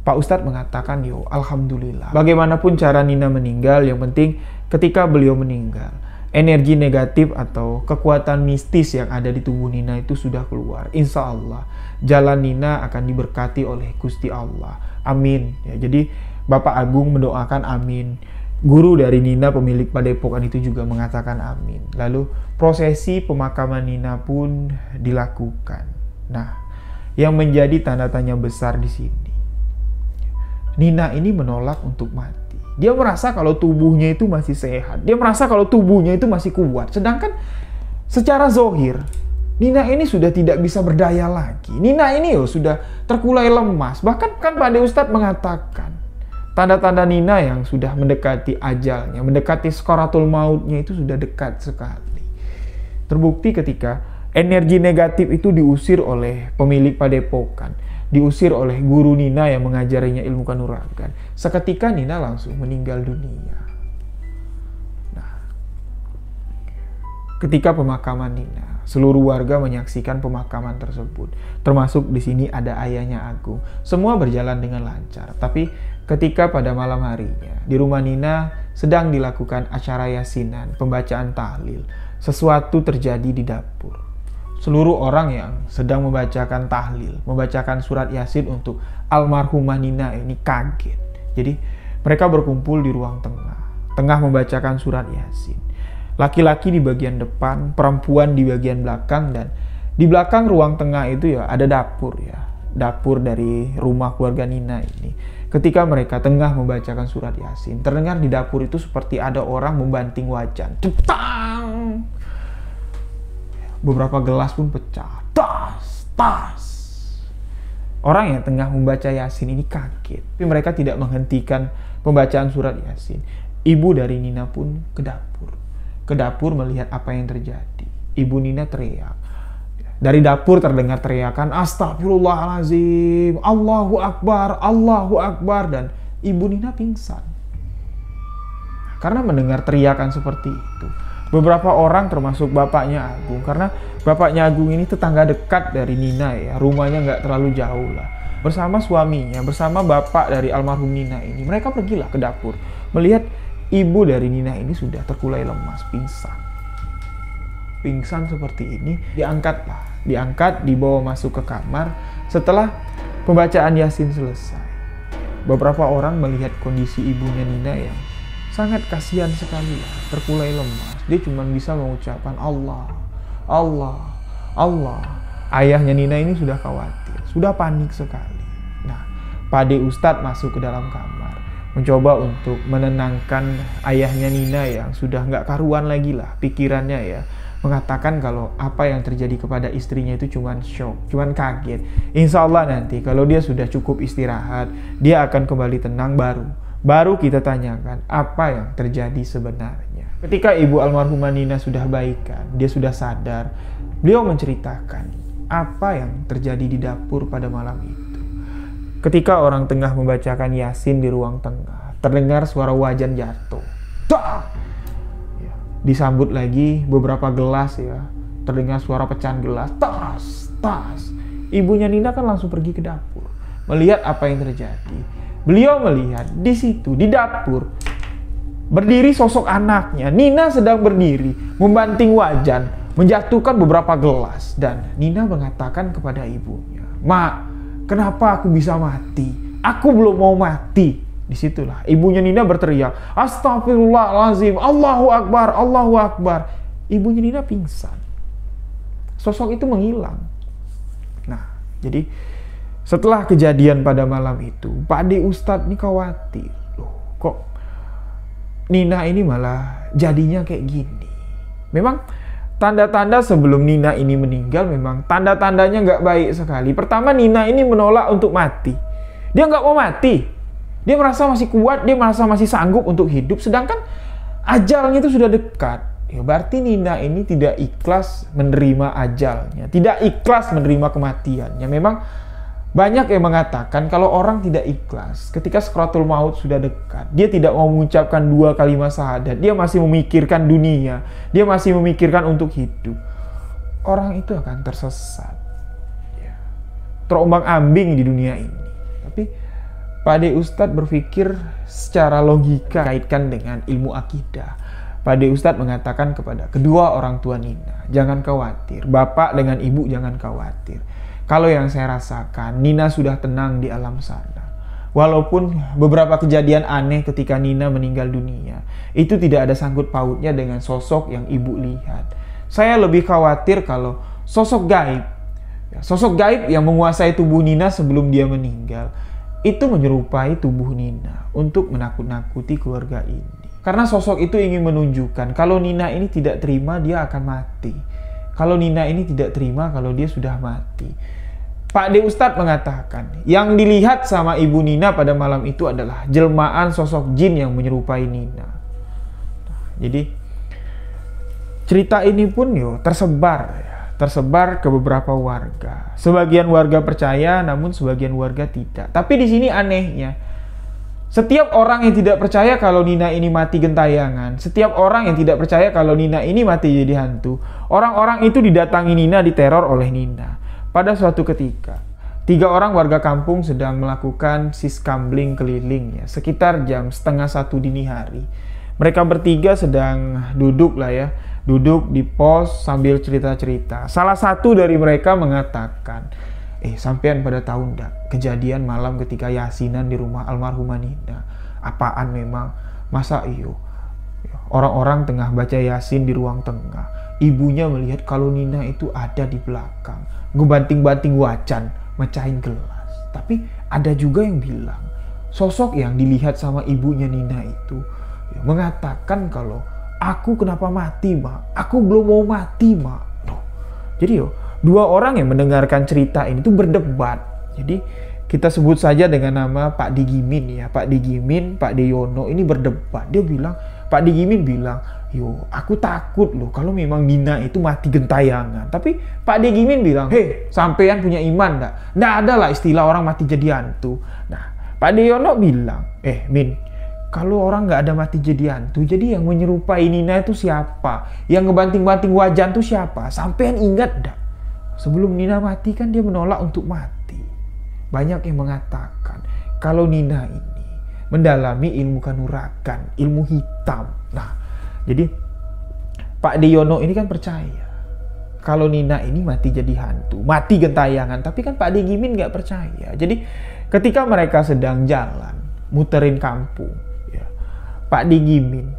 Pak Ustadz mengatakan, yo alhamdulillah. Bagaimanapun cara Nina meninggal, yang penting ketika beliau meninggal, energi negatif atau kekuatan mistis yang ada di tubuh Nina itu sudah keluar. Insya Allah jalan Nina akan diberkati oleh Gusti Allah. Amin. Ya, jadi Bapak Agung mendoakan amin. Guru dari Nina, pemilik padepokan itu juga mengatakan amin. Lalu prosesi pemakaman Nina pun dilakukan. Nah, yang menjadi tanda tanya besar di sini, Nina ini menolak untuk mati. Dia merasa kalau tubuhnya itu masih sehat. Dia merasa kalau tubuhnya itu masih kuat. Sedangkan secara zohir, Nina ini sudah tidak bisa berdaya lagi. Nina ini sudah terkulai lemas. Bahkan kan Pak D Ustadz mengatakan, tanda-tanda Nina yang sudah mendekati ajalnya, mendekati sekaratul mautnya itu sudah dekat sekali. Terbukti ketika energi negatif itu diusir oleh pemilik padepokan, diusir oleh guru Nina yang mengajarinya ilmu kanuragan. Seketika Nina langsung meninggal dunia. Nah, ketika pemakaman Nina, seluruh warga menyaksikan pemakaman tersebut. Termasuk di sini ada ayahnya Agung. Semua berjalan dengan lancar. Tapi ketika pada malam harinya, di rumah Nina sedang dilakukan acara yasinan, pembacaan tahlil, sesuatu terjadi di dapur. Seluruh orang yang sedang membacakan tahlil, membacakan surat yasin untuk almarhumah Nina ini kaget. Jadi mereka berkumpul di ruang tengah membacakan surat yasin. Laki-laki di bagian depan, perempuan di bagian belakang, dan di belakang ruang tengah itu ya ada dapur ya. Dapur dari rumah keluarga Nina ini. Ketika mereka tengah membacakan surat yasin, terdengar di dapur itu seperti ada orang membanting wajan. Cetang! Beberapa gelas pun pecah. Tas. Orang yang tengah membaca yasin ini kaget. Tapi mereka tidak menghentikan pembacaan surat yasin. Ibu dari Nina pun ke dapur. Ke dapur melihat apa yang terjadi. Ibu Nina teriak. Dari dapur terdengar teriakan, "Astagfirullahaladzim, Allahu Akbar, Allahu Akbar." Dan Ibu Nina pingsan karena mendengar teriakan seperti itu. Beberapa orang termasuk bapaknya Agung, karena bapaknya Agung ini tetangga dekat dari Nina ya, rumahnya nggak terlalu jauh lah. Bersama suaminya, bersama bapak dari almarhum Nina ini, mereka pergilah ke dapur. Melihat ibu dari Nina ini sudah terkulai lemas, pingsan. Pingsan seperti ini, diangkat, dibawa masuk ke kamar. Setelah pembacaan Yasin selesai, beberapa orang melihat kondisi ibunya Nina yang sangat kasihan sekali, terkulai lemas. Dia cuma bisa mengucapkan Allah, Allah, Allah. Ayahnya Nina ini sudah khawatir, sudah panik sekali. Nah, Pak De Ustadz masuk ke dalam kamar, mencoba untuk menenangkan ayahnya Nina yang sudah nggak karuan lagi lah pikirannya ya. Mengatakan kalau apa yang terjadi kepada istrinya itu cuman shock, cuman kaget. Insya Allah nanti kalau dia sudah cukup istirahat, dia akan kembali tenang, baru kita tanyakan apa yang terjadi sebenarnya. Ketika ibu almarhumah Nina sudah baikan, dia sudah sadar, beliau menceritakan apa yang terjadi di dapur pada malam itu. Ketika orang tengah membacakan Yasin di ruang tengah, terdengar suara wajan jatuh. Dah! Disambut lagi beberapa gelas ya, terdengar suara pecahan gelas, tas. Ibunya Nina kan langsung pergi ke dapur, melihat apa yang terjadi. Beliau melihat di situ, di dapur, berdiri sosok anaknya. Nina sedang berdiri, membanting wajan, menjatuhkan beberapa gelas. Dan Nina mengatakan kepada ibunya, "Mak, kenapa aku bisa mati? Aku belum mau mati." Disitulah ibunya Nina berteriak, "Astagfirullahaladzim, Allahu Akbar, Allahu Akbar." Ibunya Nina pingsan. Sosok itu menghilang. Nah, jadi setelah kejadian pada malam itu, Pak De Ustadz ini khawatir. Loh, kok Nina ini malah jadinya kayak gini? Memang tanda-tanda sebelum Nina ini meninggal memang tanda-tandanya nggak baik sekali. Pertama, Nina ini menolak untuk mati. Dia nggak mau mati. Dia merasa masih kuat, dia merasa masih sanggup untuk hidup, sedangkan ajalnya itu sudah dekat. Ya, berarti Nina ini tidak ikhlas menerima ajalnya, tidak ikhlas menerima kematiannya. Memang banyak yang mengatakan kalau orang tidak ikhlas ketika sakaratul maut sudah dekat, dia tidak mau mengucapkan 2 kalimat syahadat, dia masih memikirkan dunia, dia masih memikirkan untuk hidup. Orang itu akan tersesat, ya, terombang-ambing di dunia ini. Tapi Pak De Ustadz berpikir secara logika kaitkan dengan ilmu akidah. Pak De Ustadz mengatakan kepada kedua orang tua Nina, "Jangan khawatir, bapak dengan ibu jangan khawatir. Kalau yang saya rasakan, Nina sudah tenang di alam sana. Walaupun beberapa kejadian aneh ketika Nina meninggal dunia, itu tidak ada sangkut pautnya dengan sosok yang ibu lihat. Saya lebih khawatir kalau sosok gaib yang menguasai tubuh Nina sebelum dia meninggal, itu menyerupai tubuh Nina untuk menakut-nakuti keluarga ini. Karena sosok itu ingin menunjukkan kalau Nina ini tidak terima, dia akan mati. Kalau Nina ini tidak terima, kalau dia sudah mati." Pak De Ustadz mengatakan, yang dilihat sama ibu Nina pada malam itu adalah jelmaan sosok jin yang menyerupai Nina. Jadi cerita ini pun tersebar ke beberapa warga. Sebagian warga percaya, namun sebagian warga tidak. Tapi di sini anehnya, setiap orang yang tidak percaya kalau Nina ini mati gentayangan, setiap orang yang tidak percaya kalau Nina ini mati jadi hantu, orang-orang itu didatangi Nina, diteror oleh Nina. Pada suatu ketika, 3 orang warga kampung sedang melakukan siskambling keliling ya, sekitar jam 12:30 dini hari. Mereka bertiga sedang duduk di pos sambil cerita-cerita. Salah satu dari mereka mengatakan, "Sampean pada tahu ndak kejadian malam ketika yasinan di rumah almarhumah Nina? Apaan memang? Masa iyo? Orang-orang tengah baca yasin di ruang tengah. Ibunya melihat kalau Nina itu ada di belakang, ngebanting-banting wajan, mecahin gelas. Tapi ada juga yang bilang, sosok yang dilihat sama ibunya Nina itu mengatakan kalau aku kenapa mati, Mak? Aku belum mau mati, Mak." Jadi 2 orang yang mendengarkan cerita ini tuh berdebat. Jadi kita sebut saja dengan nama Pak Digimin ya. Pak Digimin, Pak Deyono ini berdebat. Dia bilang, Pak Digimin bilang, Yo, aku takut loh kalau memang Nina itu mati gentayangan. Tapi Pak De Gimin bilang, hei, sampean punya iman nggak? Nggak ada lah istilah orang mati jadi hantu. Nah, Pak De Yono bilang, Min, kalau orang nggak ada mati jadi hantu, jadi yang menyerupai Nina itu siapa? Yang ngebanting-banting wajah itu siapa? Sampean ingat nggak? Sebelum Nina mati kan dia menolak untuk mati. Banyak yang mengatakan kalau Nina ini mendalami ilmu kanuragan, ilmu hitam. Nah, jadi Pak De Yono ini kan percaya kalau Nina ini mati jadi hantu, mati gentayangan. Tapi kan Pak De Gimin nggak percaya. Jadi ketika mereka sedang jalan, muterin kampung, ya, Pak De Gimin,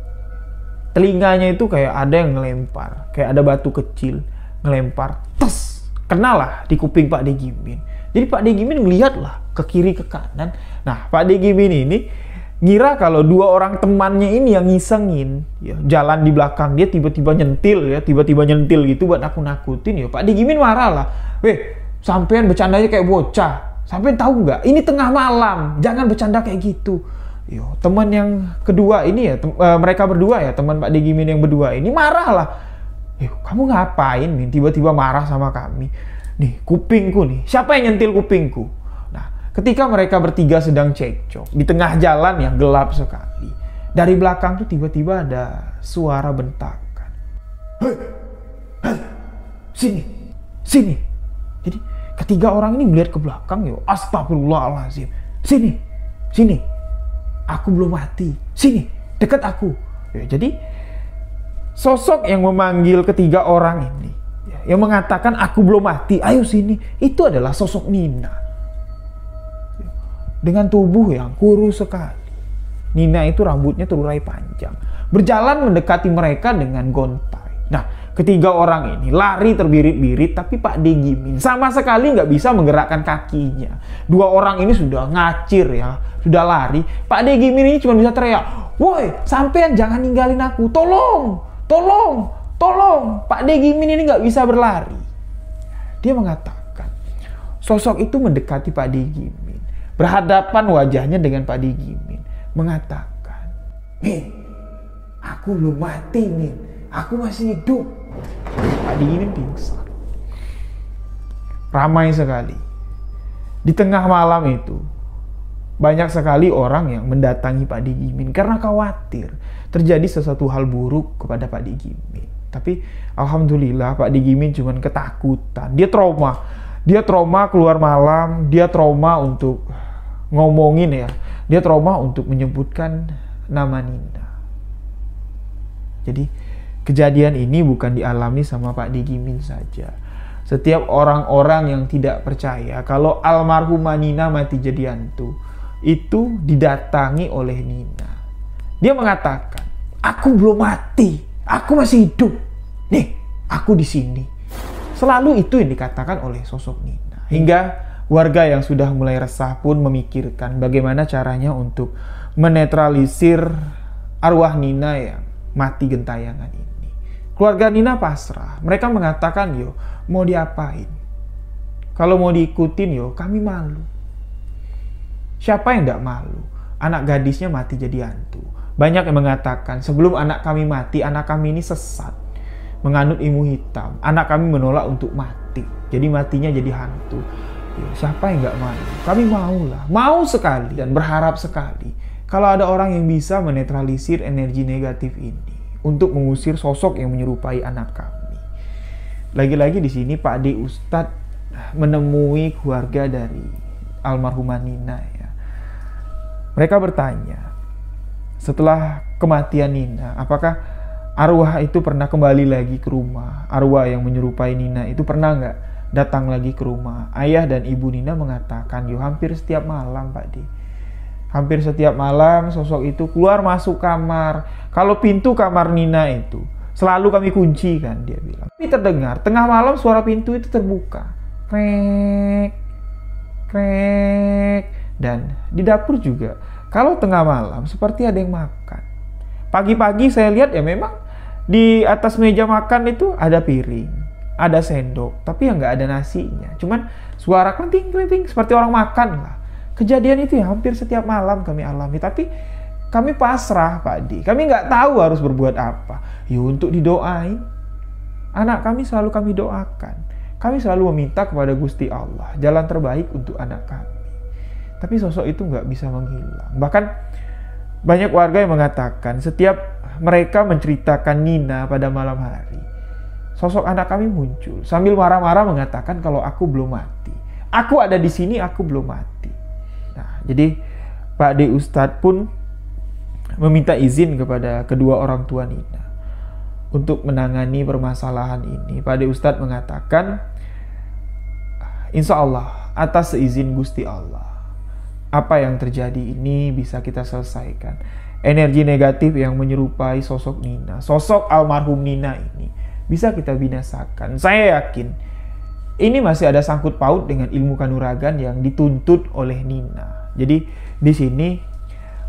telinganya itu kayak ada yang ngelempar, kayak ada batu kecil ngelempar, tes, kenalah di kuping Pak De Gimin. Jadi Pak De Gimin ngeliat lah ke kiri ke kanan. Nah, Pak De Gimin ini ngira kalau dua orang temannya ini yang ngisengin, ya, jalan di belakang dia tiba-tiba nyentil gitu buat nakut-nakutin. Ya, Pak De Gimin marah lah. Weh, sampean bercandanya kayak bocah. Sampean tahu nggak? Ini tengah malam, jangan bercanda kayak gitu. Yo, teman yang kedua ini ya, mereka berdua ya, teman Pak De Gimin yang berdua ini marah lah. Kamu ngapain, Min? Tiba-tiba marah sama kami. Nih, kupingku nih. Siapa yang nyentil kupingku? Ketika mereka bertiga sedang cekcok di tengah jalan yang gelap sekali, dari belakang tuh tiba-tiba ada suara bentakan. Hei, hei, sini. Jadi ketiga orang ini melihat ke belakang, yo, astagfirullahaladzim. Sini. Aku belum mati. Sini, dekat aku. Ya, jadi sosok yang memanggil ketiga orang ini, yang mengatakan aku belum mati, ayo sini, itu adalah sosok Nina. Dengan tubuh yang kurus sekali. Nina itu rambutnya terurai panjang. Berjalan mendekati mereka dengan gontai. Nah, ketiga orang ini lari terbirit-birit, tapi Pak De Gimin sama sekali nggak bisa menggerakkan kakinya. Dua orang ini sudah ngacir ya, sudah lari. Pak De Gimin ini cuma bisa teriak, woi, sampean jangan ninggalin aku, tolong. Pak De Gimin ini nggak bisa berlari. Dia mengatakan, sosok itu mendekati Pak De Gimin. Berhadapan wajahnya dengan Pak De Gimin, mengatakan, Min, aku belum mati, Min, aku masih hidup. Pak De Gimin pingsan. Ramai sekali. Di tengah malam itu, banyak sekali orang yang mendatangi Pak De Gimin karena khawatir terjadi sesuatu hal buruk kepada Pak De Gimin. Tapi alhamdulillah Pak De Gimin cuma ketakutan. Dia trauma keluar malam, dia trauma untuk ngomongin ya, dia trauma untuk menyebutkan nama Nina. Jadi kejadian ini bukan dialami sama Pak De Gimin saja. Setiap orang-orang yang tidak percaya kalau almarhumah Nina mati jadi hantu, itu didatangi oleh Nina. Dia mengatakan, aku belum mati, aku masih hidup. Nih, aku di sini. Selalu itu yang dikatakan oleh sosok Nina. Hingga warga yang sudah mulai resah pun memikirkan bagaimana caranya untuk menetralisir arwah Nina yang mati gentayangan ini. Keluarga Nina pasrah. Mereka mengatakan, yo, mau diapain? Kalau mau diikutin, yo, kami malu. Siapa yang tidak malu? Anak gadisnya mati jadi hantu. Banyak yang mengatakan, sebelum anak kami mati, anak kami ini sesat, menganut ilmu hitam. Anak kami menolak untuk mati. Jadi matinya jadi hantu. Ya, siapa yang nggak mau? Kami mau sekali dan berharap sekali kalau ada orang yang bisa menetralisir energi negatif ini untuk mengusir sosok yang menyerupai anak kami. Lagi-lagi di sini Pak De Ustadz menemui keluarga dari almarhumah Nina ya. Mereka bertanya, setelah kematian Nina, apakah arwah itu pernah kembali lagi ke rumah? Arwah yang menyerupai Nina itu pernah nggak datang lagi ke rumah? Ayah dan ibu Nina mengatakan, yo, hampir setiap malam Pak De. Hampir setiap malam sosok itu keluar masuk kamar. Kalau pintu kamar Nina itu selalu kami kunci kan, dia bilang. Tapi terdengar tengah malam suara pintu itu terbuka. Krek. Dan di dapur juga. Kalau tengah malam seperti ada yang makan. Pagi-pagi saya lihat ya memang di atas meja makan itu ada piring, ada sendok, tapi yang nggak ada nasinya. Cuman suara klenting seperti orang makan lah. Kejadian itu ya hampir setiap malam kami alami. Tapi kami pasrah Pak D. Kami nggak tahu harus berbuat apa. Ya untuk didoain. Anak kami selalu kami doakan. Kami selalu meminta kepada Gusti Allah jalan terbaik untuk anak kami. Tapi sosok itu nggak bisa menghilang. Bahkan banyak warga yang mengatakan setiap mereka menceritakan Nina pada malam hari, sosok anak kami muncul sambil marah-marah mengatakan kalau aku belum mati. Aku ada di sini, aku belum mati. Nah, jadi Pak D Ustadz pun meminta izin kepada kedua orang tua Nina untuk menangani permasalahan ini. Pak D Ustadz mengatakan, insya Allah atas seizin Gusti Allah, apa yang terjadi ini bisa kita selesaikan. Energi negatif yang menyerupai sosok Nina, sosok almarhum Nina ini bisa kita binasakan. Saya yakin ini masih ada sangkut paut dengan ilmu kanuragan yang dituntut oleh Nina. Jadi di sini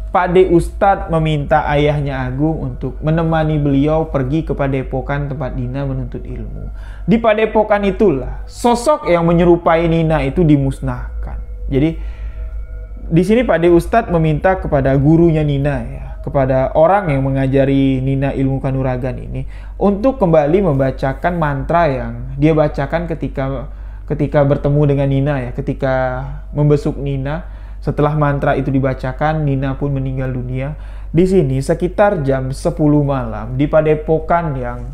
Pak D Ustadz meminta ayahnya Agung untuk menemani beliau pergi ke Padepokan tempat Nina menuntut ilmu. Di Padepokan itulah sosok yang menyerupai Nina itu dimusnahkan. Jadi di sini Pak D Ustadz meminta kepada gurunya Nina ya, kepada orang yang mengajari Nina ilmu kanuragan ini untuk kembali membacakan mantra yang dia bacakan ketika bertemu dengan Nina ya, ketika membesuk Nina. Setelah mantra itu dibacakan, Nina pun meninggal dunia. Di sini sekitar jam 10 malam di Padepokan yang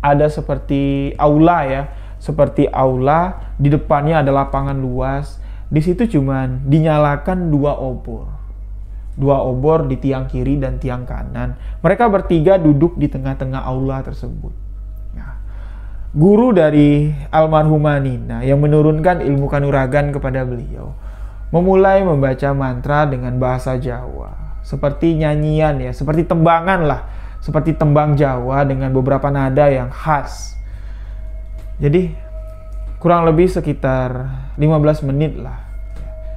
ada seperti aula ya, seperti aula, di depannya ada lapangan luas. Di situ cuman dinyalakan dua obor di tiang kiri dan tiang kanan. Mereka bertiga duduk di tengah-tengah aula tersebut. Nah, guru dari almarhumah Nina yang menurunkan ilmu kanuragan kepada beliau memulai membaca mantra dengan bahasa Jawa, seperti nyanyian ya, seperti tembangan lah, seperti tembang Jawa dengan beberapa nada yang khas. Jadi kurang lebih sekitar 15 menit lah.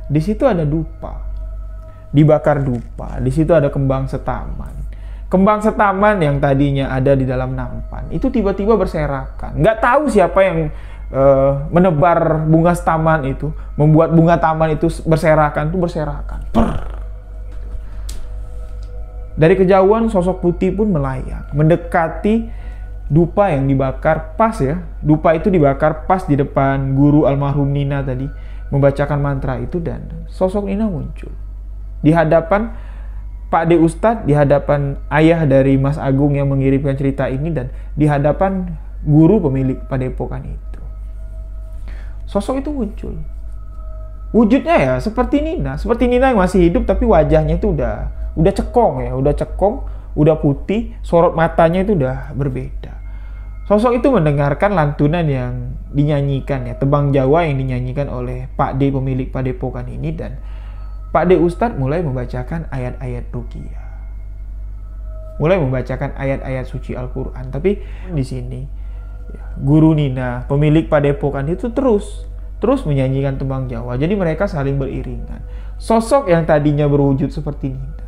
Di situ ada dupa, dibakar dupa. Di situ ada kembang setaman. Kembang setaman yang tadinya ada di dalam nampan itu tiba-tiba berserakan. Nggak tahu siapa yang menebar bunga taman itu, membuat bunga taman itu berserakan. Dari kejauhan sosok putih pun melayang mendekati dupa yang dibakar pas ya. Dupa itu dibakar pas di depan guru almarhum Nina tadi membacakan mantra itu, dan sosok Nina muncul di hadapan Pak D Ustadz, di hadapan ayah dari Mas Agung yang mengirimkan cerita ini, dan di hadapan guru pemilik Padepokan itu. Sosok itu muncul. Wujudnya ya seperti Nina yang masih hidup, tapi wajahnya itu udah cekong ya, udah putih, sorot matanya itu udah berbeda. Sosok itu mendengarkan lantunan yang dinyanyikan ya, tembang Jawa yang dinyanyikan oleh Pak D pemilik Padepokan ini, dan Pak D Ustadz mulai membacakan ayat-ayat ruqyah. Mulai membacakan ayat-ayat suci Al-Qur'an. Tapi di sini guru Nina, pemilik Padepokan itu terus menyanyikan tembang Jawa. Jadi mereka saling beriringan. Sosok yang tadinya berwujud seperti Nina,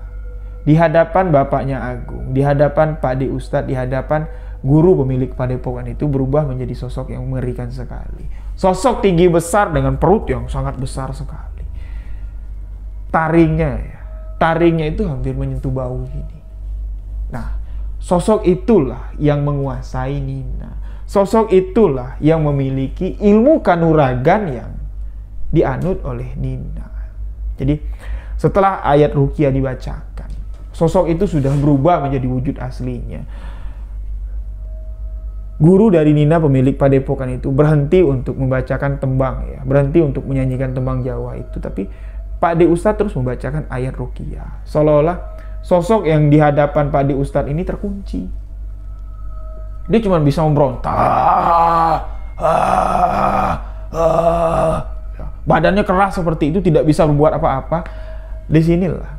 di hadapan bapaknya Agung, di hadapan Pak D Ustadz, di hadapan guru pemilik Padepokan itu berubah menjadi sosok yang mengerikan sekali. Sosok tinggi besar dengan perut yang sangat besar sekali. Taringnya itu hampir menyentuh bahu gini. Nah, sosok itulah yang menguasai Nina. Sosok itulah yang memiliki ilmu kanuragan yang dianut oleh Nina. Jadi setelah ayat ruqyah dibacakan, sosok itu sudah berubah menjadi wujud aslinya. Guru dari Nina pemilik Padepokan itu berhenti untuk membacakan tembang ya, berhenti untuk menyanyikan tembang Jawa itu, tapi Pak D Ustadz terus membacakan ayat ruqyah. Seolah-olah sosok yang di hadapan Pak D Ustadz ini terkunci. Dia cuma bisa memberontak. Badannya keras seperti itu, tidak bisa berbuat apa-apa. Disinilah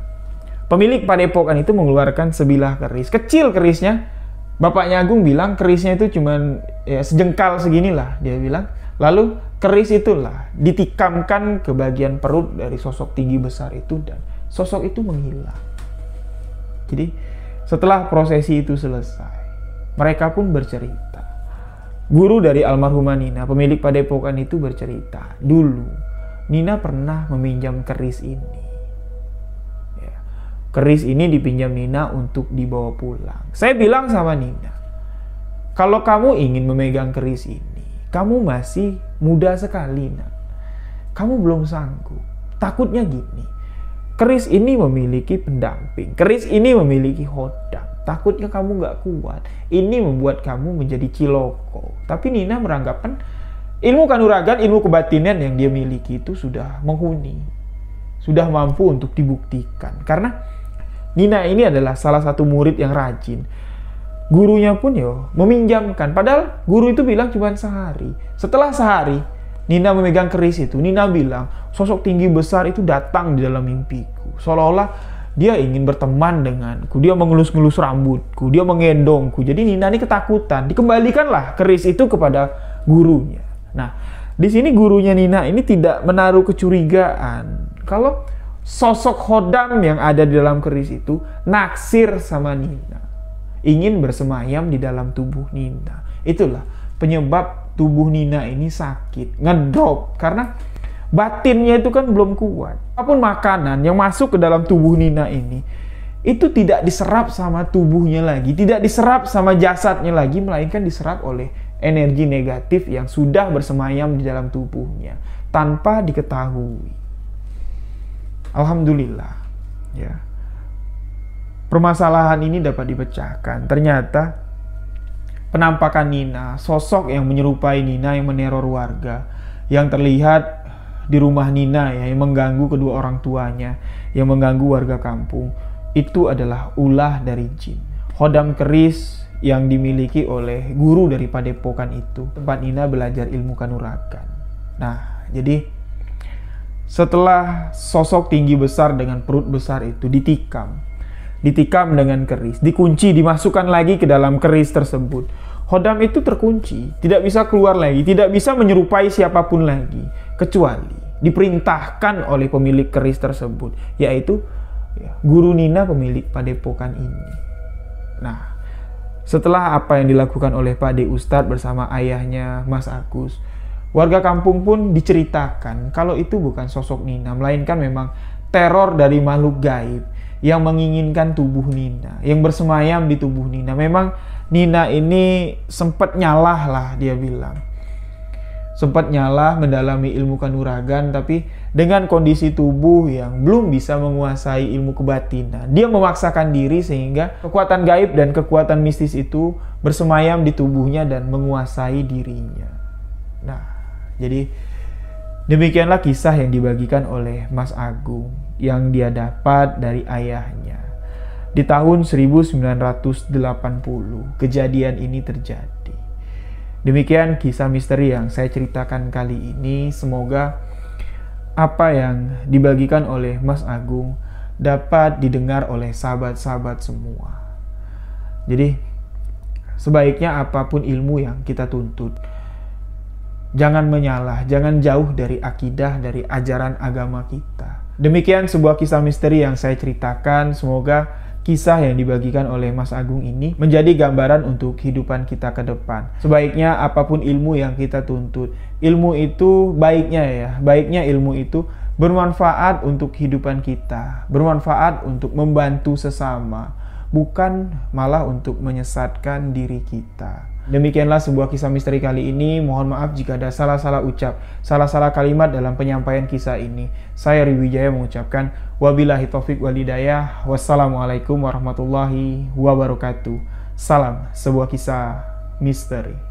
pemilik Padepokan itu mengeluarkan sebilah keris. Kecil kerisnya. Bapaknya Agung bilang kerisnya itu cuma ya, sejengkal seginilah. Dia bilang. Lalu keris itulah ditikamkan ke bagian perut dari sosok tinggi besar itu, dan sosok itu menghilang. Jadi setelah prosesi itu selesai, mereka pun bercerita. Guru dari almarhumah Nina, pemilik Padepokan itu bercerita, dulu Nina pernah meminjam keris ini. Ya. Keris ini dipinjam Nina untuk dibawa pulang. Saya bilang sama Nina, kalau kamu ingin memegang keris ini, kamu masih muda sekali, nak. Kamu belum sanggup. Takutnya gini, keris ini memiliki pendamping, keris ini memiliki hodam. Takutnya kamu gak kuat. Ini membuat kamu menjadi ciloko. Tapi Nina beranggapan ilmu kanuragan, ilmu kebatinan yang dia miliki itu sudah menghuni, sudah mampu untuk dibuktikan. Karena Nina ini adalah salah satu murid yang rajin. Gurunya pun meminjamkan. Padahal guru itu bilang cuma sehari. Setelah sehari, Nina memegang keris itu. Nina bilang, sosok tinggi besar itu datang di dalam mimpiku. Seolah-olah dia ingin berteman denganku. Dia mengelus-ngelus rambutku. Dia menggendongku. Jadi Nina ini ketakutan. Dikembalikanlah keris itu kepada gurunya. Nah, di sini gurunya Nina ini tidak menaruh kecurigaan kalau sosok hodam yang ada di dalam keris itu naksir sama Nina, ingin bersemayam di dalam tubuh Nina. Itulah penyebab tubuh Nina ini sakit, ngedrop, karena batinnya itu kan belum kuat. Apapun makanan yang masuk ke dalam tubuh Nina ini, itu tidak diserap sama tubuhnya lagi, tidak diserap sama jasadnya lagi, melainkan diserap oleh energi negatif yang sudah bersemayam di dalam tubuhnya tanpa diketahui. Alhamdulillah, ya, permasalahan ini dapat dipecahkan. Ternyata penampakan Nina, sosok yang menyerupai Nina yang meneror warga, yang terlihat di rumah Nina ya, yang mengganggu kedua orang tuanya, yang mengganggu warga kampung, itu adalah ulah dari jin. Hodam keris yang dimiliki oleh guru dari padepokan itu, tempat Nina belajar ilmu kanuragan. Nah, jadi setelah sosok tinggi besar dengan perut besar itu ditikam dengan keris, dikunci, dimasukkan lagi ke dalam keris tersebut. Hodam itu terkunci, tidak bisa keluar lagi, tidak bisa menyerupai siapapun lagi, kecuali diperintahkan oleh pemilik keris tersebut, yaitu guru Nina, pemilik padepokan ini. Nah, setelah apa yang dilakukan oleh Pak De Ustadz bersama ayahnya Mas Agus, warga kampung pun diceritakan kalau itu bukan sosok Nina, melainkan memang teror dari makhluk gaib yang menginginkan tubuh Nina, yang bersemayam di tubuh Nina. Memang Nina ini sempat nyalah lah, dia bilang. Sempat nyalah mendalami ilmu kanuragan, tapi dengan kondisi tubuh yang belum bisa menguasai ilmu kebatinan. Dia memaksakan diri sehingga kekuatan gaib dan kekuatan mistis itu bersemayam di tubuhnya dan menguasai dirinya. Nah, jadi demikianlah kisah yang dibagikan oleh Mas Agung yang dia dapat dari ayahnya. Di tahun 1980 kejadian ini terjadi. Demikian kisah misteri yang saya ceritakan kali ini. Semoga apa yang dibagikan oleh Mas Agung dapat didengar oleh sahabat-sahabat semua. Jadi sebaiknya apapun ilmu yang kita tuntut, jangan menyalah, jangan jauh dari akidah, dari ajaran agama kita. Demikian sebuah kisah misteri yang saya ceritakan. Semoga kisah yang dibagikan oleh Mas Agung ini menjadi gambaran untuk kehidupan kita ke depan. Sebaiknya apapun ilmu yang kita tuntut, ilmu itu baiknya ilmu itu bermanfaat untuk kehidupan kita, bermanfaat untuk membantu sesama, bukan malah untuk menyesatkan diri kita. Demikianlah sebuah kisah misteri kali ini. Mohon maaf jika ada salah-salah ucap, salah-salah kalimat dalam penyampaian kisah ini. Saya Riwijaya mengucapkan wabillahi taufik wal hidayah. Wassalamualaikum warahmatullahi wabarakatuh. Salam sebuah kisah misteri.